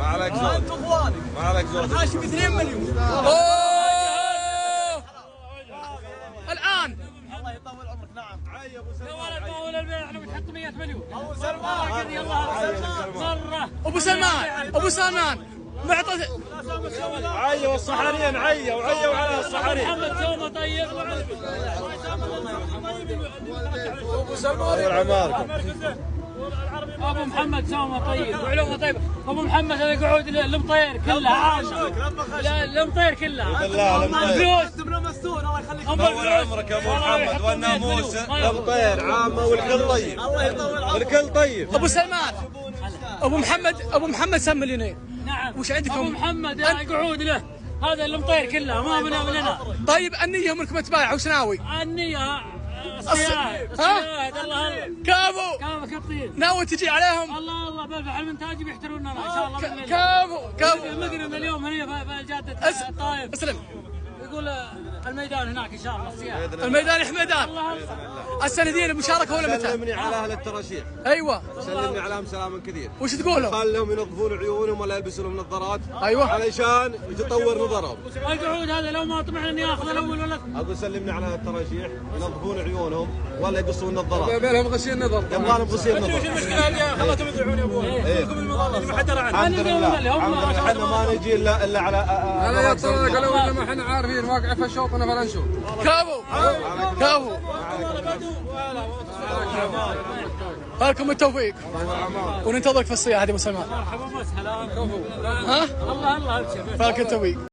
عليك زود. انتم اخواني. ما عليك زود. ماشي ب 2 مليون. الان الله يطول عمرك. نعم. عي ابو سلمان. ما هو للبيع احنا بنحط 100 مليون. ابو سلمان. مره. ابو سلمان معطى عي والصحارين عي وعي وعلى الصحارين. محمد سومه طيب. ابو سلمان العماركم. ابو محمد سومه طيب وعلومه طيبه. ابو محمد هذا يقعد المطير كلها عاشق. لا المطير كلها. بالله المطير. انتم مستون. الله يخليك. طول عمرك يا ابو محمد والناموس المطير عامه والكل طيب. الله يطول عمرك. الكل طيب. ابو سلمان ابو محمد سم مليونير. نعم. وش عندكم؟ ابو محمد يقعد له. هذا المطير كلها ما من لنا. طيب النية انكم تبايعوا وش ناوي؟ النية الصياد الله كابو كطير. ناوي تجي عليهم؟ الله بلبع المنتاج بيحتروننا ان شاء الله. كابو المقرم اليوم هنا في جادة الطايف. اسلم. يقول الميدان هناك ان شاء الله الصياد. الميدان حميدان. السندين المشاركه ولا متى؟ سلمني على اهل التراشيح. ايوه سلمني عليهم سلام كثير. وش تقولوا؟ خلهم ينظفون عيونهم ولا يلبسون نظارات. ايوه علشان يتطور نظرهم. القعود هذا لو ما طمعنا اني اخذ الاول ولا اقول سلمني على التراشيح ينظفون عيونهم ولا يقصون نظارات. بينهم غسيل نظر. يبغى لهم غسيل نظر. المشكله اللي خلتهم يضيعون يا ابوي. لكم المظله اللي ما حد درى عنها. الحمد لله احنا ما نجي الا على انا يا قالوا لنا ما احنا عارفين واقع في شوطنا فلا نشوف. كابو لكم التوفيق وننتظرك في الصياح هذه ابو سلمان. مرحبا وسهلا. ها؟ الله فالك التوفيق.